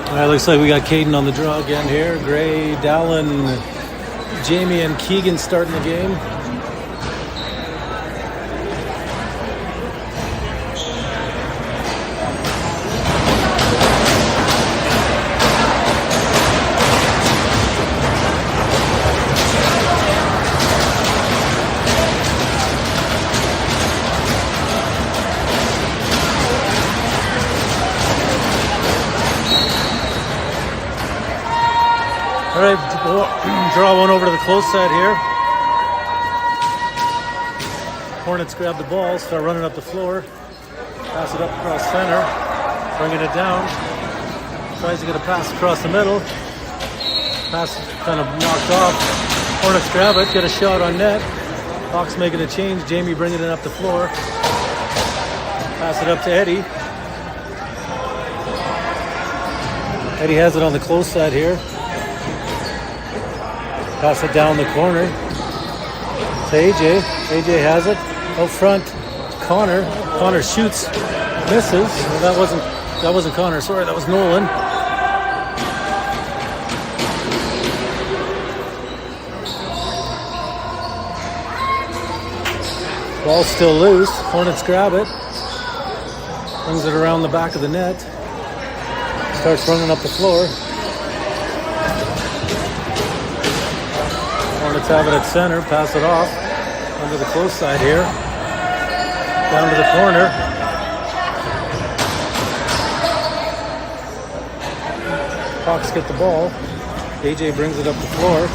All right, looks like we got Caden on the draw again here. Gray, Dallin, Jamie, and Keegan starting the game. All right, draw one over to the close side here. Hornets grab the ball, start running up the floor. Pass it up across center, bringing it down. Tries to get a pass across the middle. Pass kind of knocked off. Hornets grab it, get a shot on net. HOKS making a change. Jamie bringing it up the floor. Pass it up to Eddie. Eddie has it on the close side here. Pass it down the corner to AJ. AJ has it out front. Connor. Connor shoots, misses. Well, that wasn't Connor. Sorry, that was Nolan. Ball's still loose. Hornets grab it. Brings it around the back of the net. Starts running up the floor. Hornets have it at center, pass it off under the close side here, down to the corner. HOKS get the ball. AJ brings it up the floor.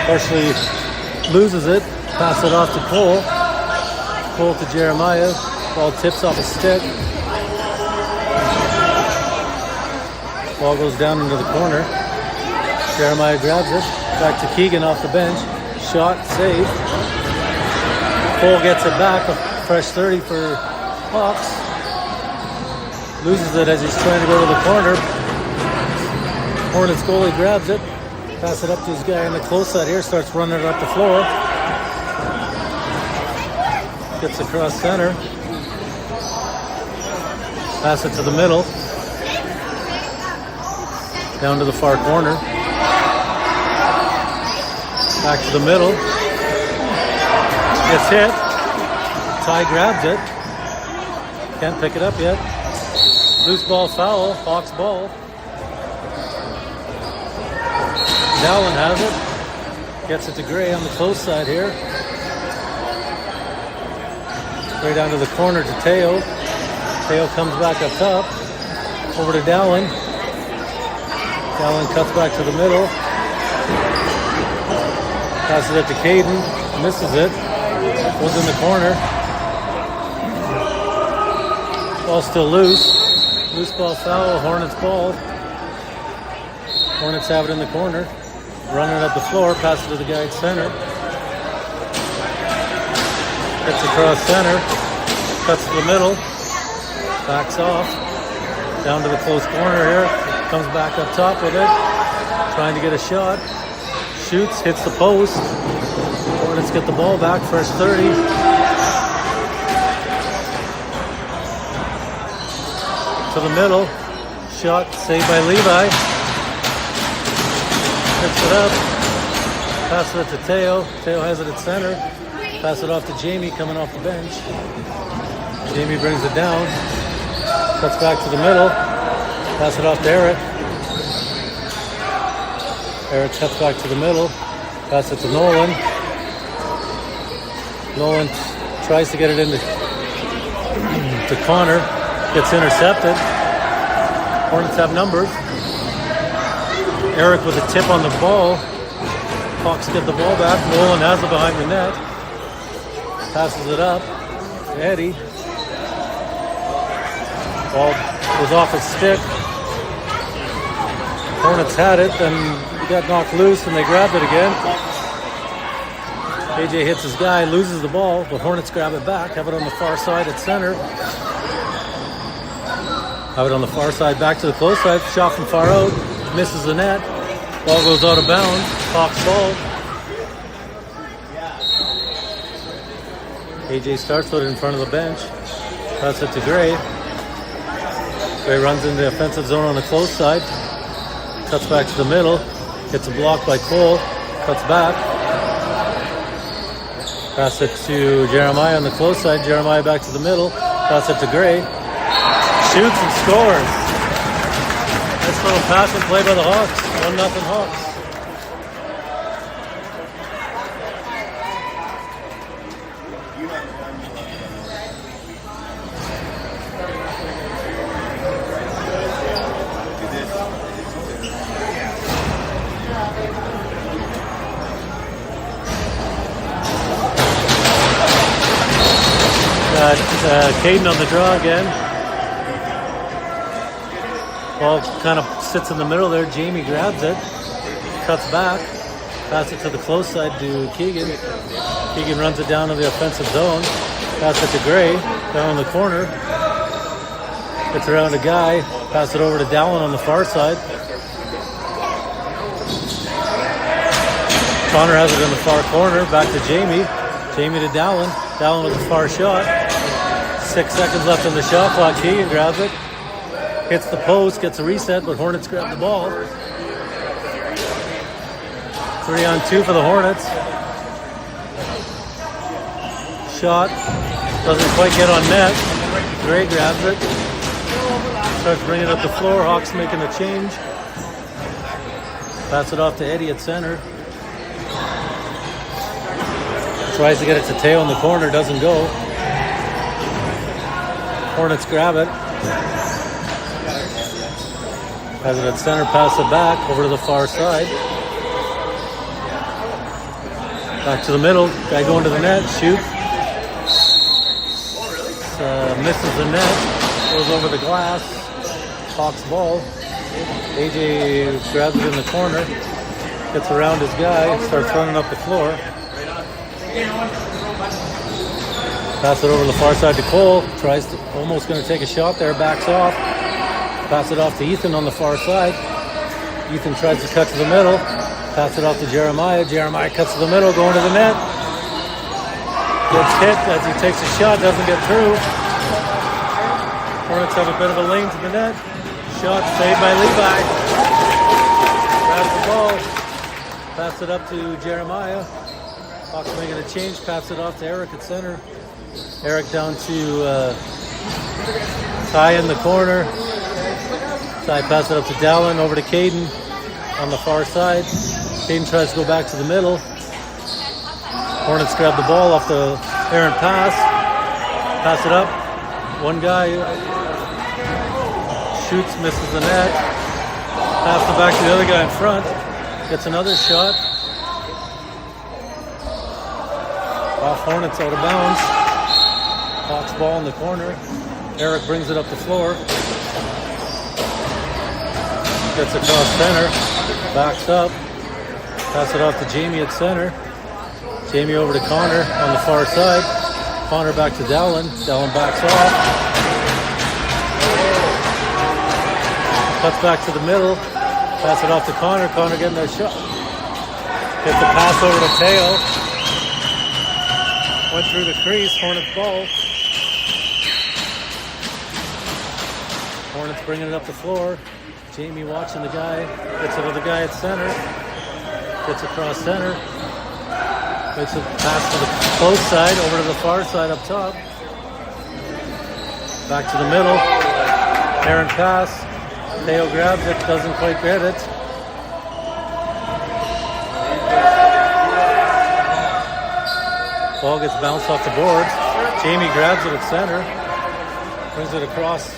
Partially loses it, pass it off to Cole. Cole to Jeremiah. Ball tips off a stick. Ball goes down into the corner. Jeremiah grabs it, back to Keegan off the bench. Shot, save. Cole gets it back, a fresh 30 for HOKS. Loses it as he's trying to go to the corner. Hornets goalie grabs it, pass it up to his guy in the close side here, starts running it up the floor. Gets across center. Pass it to the middle. Down to the far corner. Back to the middle. Gets hit. Ty grabs it. Can't pick it up yet. Loose ball foul. HOKS ball. Dallin has it. Gets it to Gray on the close side here. Right down to the corner to Teo. Teo comes back up top. Over to Dallin. Dallin cuts back to the middle. Passes it to Caden, misses it, goes in the corner. Ball still loose. Loose ball foul, Hornets ball. Hornets have it in the corner. Running it up the floor, pass it to the guy at center. Gets across center, cuts to the middle, backs off. Down to the close corner here, comes back up top with it. Trying to get a shot. Shoots, hits the post. Hornets get the ball back, fresh 30. To the middle. Shot, saved by Levi. Picks it up. Passes it to Teo. Teo has it at center. Pass it off to Jamie coming off the bench. Jamie brings it down. Cuts back to the middle. Pass it off to Eric. Eric cuts back to the middle, pass it to Nolan. Nolan tries to get it into to Connor, gets intercepted. Hornets have numbers. Eric with a tip on the ball. HOKS get the ball back. Nolan has it behind the net. Passes it up to Eddie. Ball goes off his stick. Hornets had it, then he got knocked loose and they grabbed it again. AJ hits his guy, loses the ball, but Hornets grab it back, have it on the far side at center. Have it on the far side, back to the close side, shot from far out, misses the net. Ball goes out of bounds, HOKS ball. AJ starts with it in front of the bench. Pass it to Gray. Gray runs in the offensive zone on the close side. Cuts back to the middle. Gets a block by Cole. Cuts back. Pass it to Jeremiah on the close side. Jeremiah back to the middle. Pass it to Gray. Shoots and scores. Nice little pass and play by the Hawks. 1-0 Hawks. Caden on the draw again. Ball kind of sits in the middle there. Jamie grabs it, cuts back, pass it to the close side to Keegan. Keegan runs it down to the offensive zone. Pass it to Gray, down in the corner. Gets around a guy, pass it over to Dallin on the far side. Connor has it in the far corner, back to Jamie. Jamie to Dallin. Dallin with a far shot. 6 seconds left on the shot clock. Keegan grabs it. Hits the post, gets a reset, but Hornets grab the ball. 3-on-2 for the Hornets. Shot. Doesn't quite get on net. Gray grabs it. Starts bringing it up the floor. Hawks making a change. Pass it off to Eddie at center. Tries to get it to Teo in the corner, doesn't go. Hornets grab it. Has it at center, pass it back over to the far side. Back to the middle, guy going to the net, shoot. Misses the net, goes over the glass. Hawks ball. AJ grabs it in the corner, gets around his guy, starts running up the floor. Pass it over the far side to Cole. Tries to, almost going to take a shot there. Backs off. Pass it off to Ethan on the far side. Ethan tries to cut to the middle. Pass it off to Jeremiah. Jeremiah cuts to the middle, going to the net. Gets hit as he takes a shot. Doesn't get through. Hornets have a bit of a lane to the net. Shot saved by Levi. Grabs the ball. Pass it up to Jeremiah. Hawks making a change, pass it off to Eric at center. Eric down to Ty in the corner. Ty pass it up to Dallin, over to Caden on the far side. Caden tries to go back to the middle. Hornets grab the ball off the errant pass. Pass it up. One guy shoots, misses the net. Pass it back to the other guy in front. Gets another shot. Off Hornets, out of bounds. Hawks ball in the corner. Eric brings it up the floor. Gets across center. Backs up. Pass it off to Jamie at center. Jamie over to Connor on the far side. Connor back to Dallin. Dallin backs off. Cuts back to the middle. Pass it off to Connor. Connor getting that shot. Gets the pass over to Teo. Went through the crease, Hornets ball. Hornets bringing it up the floor. Jamie watching the guy. Gets it to the guy at center. Gets across center. Makes a pass to the close side, over to the far side up top. Back to the middle. Errant pass. Teo grabs it, doesn't quite get it. Ball gets bounced off the boards. Jamie grabs it at center. Brings it across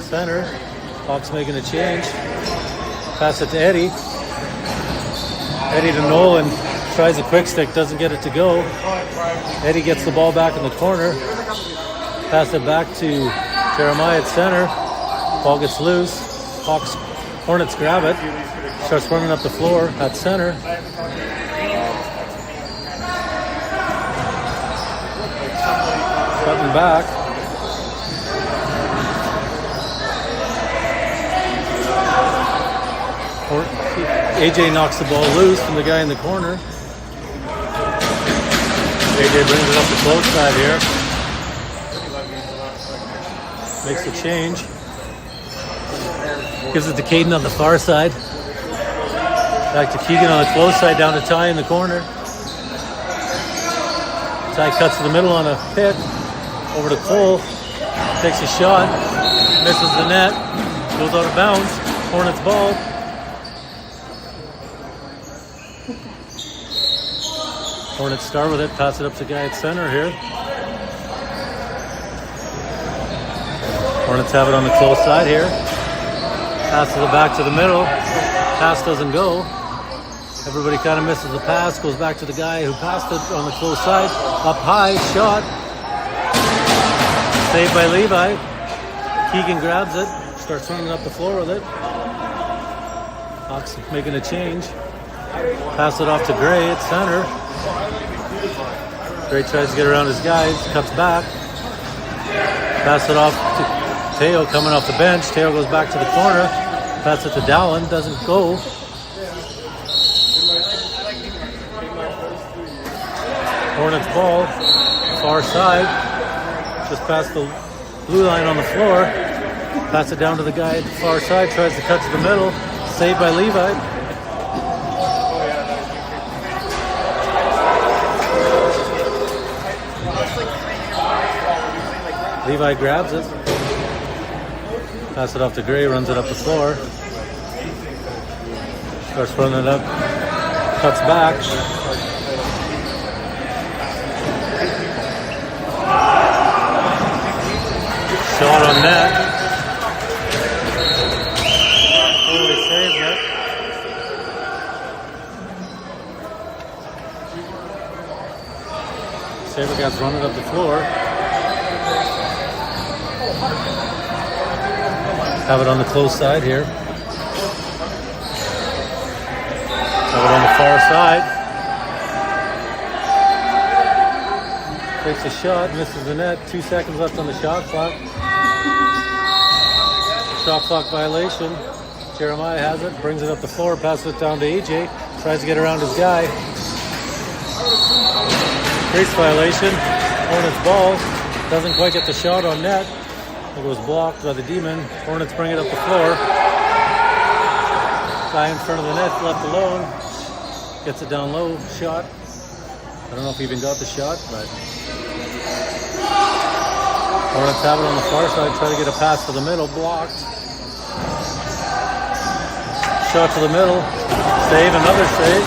center. Hawks making a change. Pass it to Eddie. Eddie to Nolan. Tries a quick stick, doesn't get it to go. Eddie gets the ball back in the corner. Pass it back to Jeremiah at center. Ball gets loose. Hornets grab it. Starts running up the floor at center. Cutting back. AJ knocks the ball loose from the guy in the corner. AJ brings it up the close side here. Makes the change. Gives it to Caden on the far side. Back to Keegan on the close side, down to Ty in the corner. Ty cuts to the middle on a pick. Over to Cole. Takes a shot. Misses the net. Goes out of bounds. Hornets ball. Hornets start with it. Pass it up to the guy at center here. Hornets have it on the close side here. Pass to the back to the middle. Pass doesn't go. Everybody kind of misses the pass. Goes back to the guy who passed it on the close side. Up high, shot. Saved by Levi. Keegan grabs it. Starts running up the floor with it. HOKS making a change. Pass it off to Gray at center. Gray tries to get around his guys. Cuts back. Pass it off to Teo coming off the bench. Teo goes back to the corner. Pass it to Dallin. Doesn't go. Hornets ball. Far side. Just past the blue line on the floor. Pass it down to the guy at the far side. Tries to cut to the middle. Saved by Levi. Levi grabs it. Pass it off to Gray, runs it up the floor. Starts running it up. Cuts back. Shot on net. Holy saves it. Sabercats running up the floor. Have it on the close side here. Have it on the far side. Takes a shot, misses the net. 2 seconds left on the shot clock. Shot clock violation. Jeremiah has it, brings it up the floor, passes it down to AJ. Tries to get around his guy. Crease violation. Hornets ball. Doesn't quite get the shot on net. It was blocked by the Demon. Hornets bring it up the floor. Guy in front of the net left alone. Gets it down low. Shot. I don't know if he even got the shot, but Hornets have it on the far side. Try to get a pass to the middle. Blocked. Shot to the middle. Save. Another save.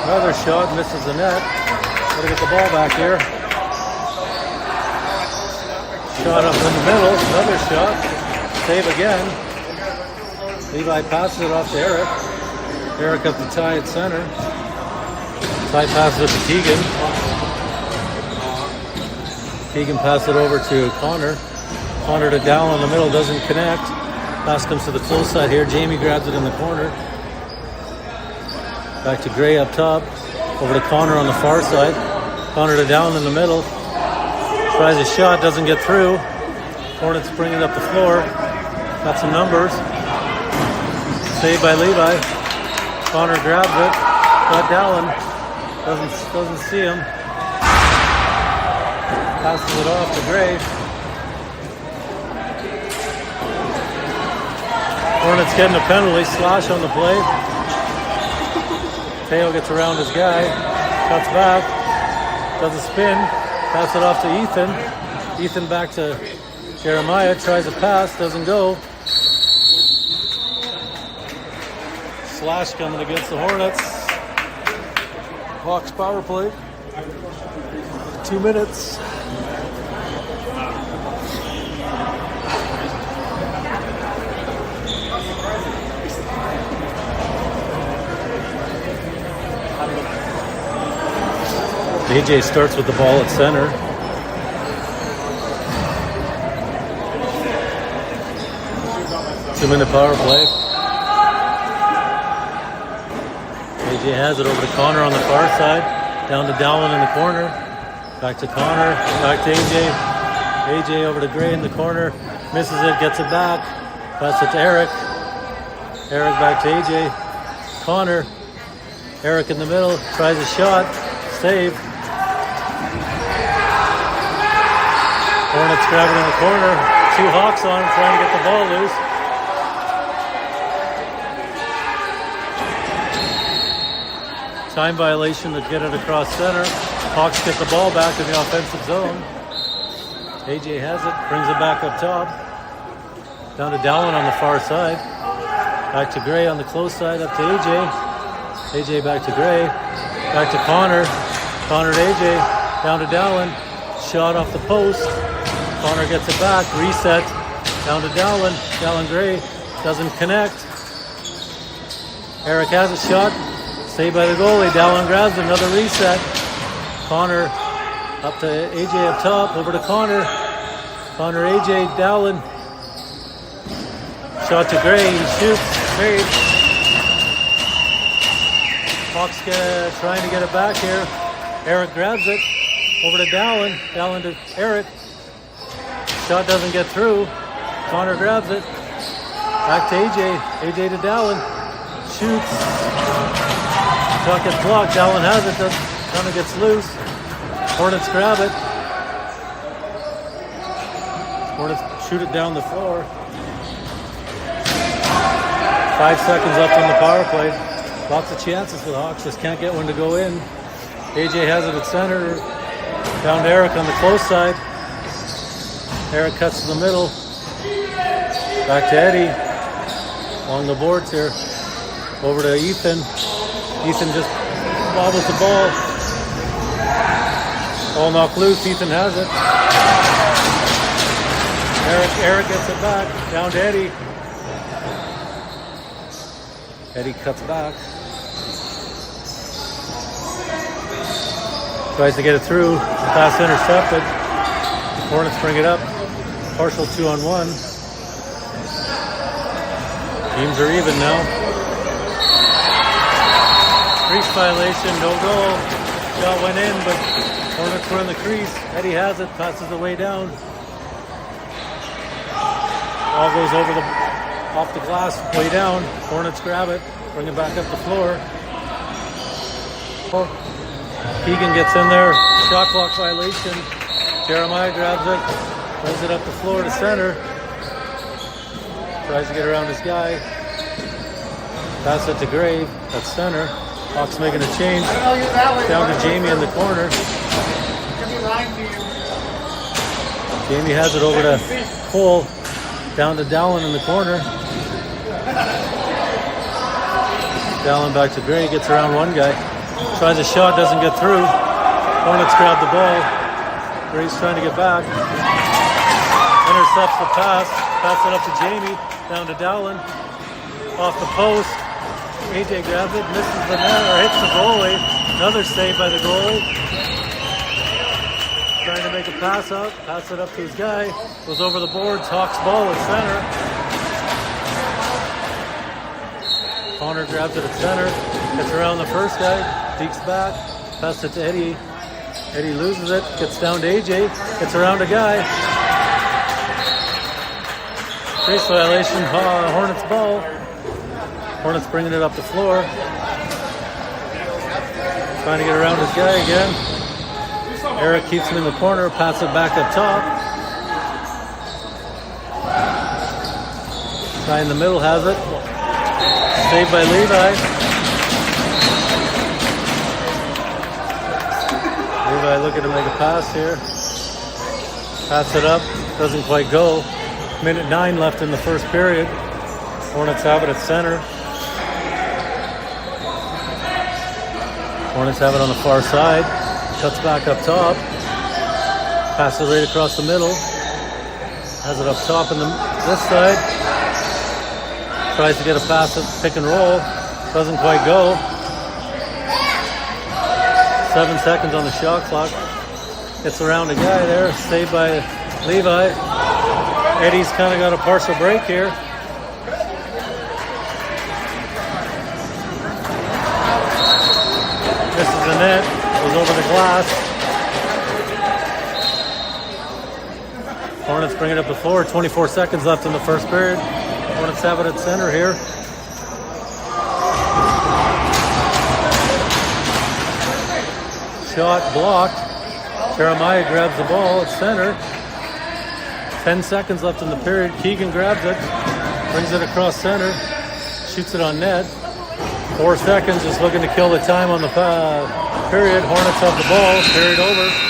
Another shot. Misses the net. Gotta get the ball back here. Shot up in the middle, another shot, save again. Levi passes it off to Eric. Eric up to Ty at center. Ty passes it to Keegan. Keegan passes it over to Connor. Connor to Dallin in the middle, doesn't connect. Pass comes to the close side here. Jamie grabs it in the corner. Back to Gray up top. Over to Connor on the far side. Connor to Dallin in the middle. Tries a shot, doesn't get through. Hornets bring it up the floor. Got some numbers. Saved by Levi. Connor grabs it. Got Dallin. Doesn't see him. Passes it off to Gray. Hornets getting a penalty. Slash on the play. Teo gets around his guy. Cuts back. Does a spin. Pass it off to Ethan. Ethan back to Jeremiah. Tries a pass. Doesn't go. Slash coming against the Hornets. HOKS power play. 2 minutes. AJ starts with the ball at center. Two-minute power play. AJ has it over to Connor on the far side. Down to Dallin in the corner. Back to Connor. Back to AJ. AJ over to Gray in the corner. Misses it, gets it back. Pass it to Eric. Eric back to AJ. Connor. Eric in the middle. Tries a shot. Save. Hornets grab it in the corner. two Hawks on him trying to get the ball loose. Time violation to get it across center. Hawks get the ball back in the offensive zone. AJ has it, brings it back up top. Down to Dallin on the far side. Back to Gray on the close side, up to AJ. AJ back to Gray. Back to Connor. Connor to AJ. Down to Dallin. Shot off the post. Connor gets it back. Reset. Down to Dallin. Dallin Gray doesn't connect. Eric has a shot. Saved by the goalie. Dallin grabs it. Another reset. Connor up to AJ up top. Over to Connor. Connor, AJ, Dallin. Shot to Gray. He shoots. Save. Hawks trying to get it back here. Eric grabs it. Over to Dallin. Dallin to Eric. Shot doesn't get through. Connor grabs it. Back to AJ. AJ to Dallin. Shoots. Shot gets blocked. Dallin has it. Kind of gets loose. Hornets grab it. Hornets shoot it down the floor. 5 seconds left on the power play. Lots of chances for the Hawks. Just can't get one to go in. AJ has it at center. Down to Eric on the close side. Eric cuts to the middle. Back to Eddie. Along the boards here. Over to Ethan. Ethan just bobbles the ball. Ball knocked loose. Ethan has it. Eric gets it back. Down to Eddie. Eddie cuts back. Tries to get it through. Pass intercepted. Hornets bring it up. Partial 2-on-1. Teams are even now. Crease violation, no goal. Shot went in, but Hornets were in the crease. Eddie has it, passes the way down. Ball goes off the glass, way down. Hornets grab it, bring it back up the floor. Keegan gets in there, shot clock violation. Jeremiah grabs it, runs it up the floor to center. Tries to get around his guy. Pass it to Grave, that's center. Hawks making a change. Down to Jamie in the corner. Jamie has it over to Cole. Down to Dallin in the corner. Dallin back to Gray, gets around one guy. Tries a shot, doesn't get through. Hornets grab the ball. Gray's trying to get back. Intercepts the pass. Pass it up to Jamie. Down to Dallin. Off the post. AJ grabs it, misses the net, or hits the goalie. Another save by the goalie. Trying to make a pass out. Pass it up to his guy. Goes over the boards. Hawks ball at center. Connor grabs it at center. Gets around the first guy. Deeks back. Pass it to Eddie. Eddie loses it. Gets down to AJ. Gets around a guy. Crease violation. Hornets ball. Hornets bringing it up the floor. Trying to get around his guy again. Eric keeps him in the corner. Pass it back up top. Guy in the middle has it. Saved by Levi. Levi looking to make a pass here. Pass it up. Doesn't quite go. Minute 9 left in the first period. Hornets have it at center. Hornets have it on the far side. Cuts back up top. Passes right across the middle. Has it up top in this side. Tries to get a pass at pick and roll. Doesn't quite go. 7 seconds on the shot clock. Gets around a guy there. Saved by Levi. Eddie's kind of got a partial break here. Misses the net. Goes over the glass. Hornets bring it up the floor. 24 seconds left in the first period. Hornets have it at center here. Shot blocked. Jeremiah grabs the ball at center. 10 seconds left in the period. Keegan grabs it, brings it across center, shoots it on net. 4 seconds, just looking to kill the time on the period. Hornets have the ball, period over.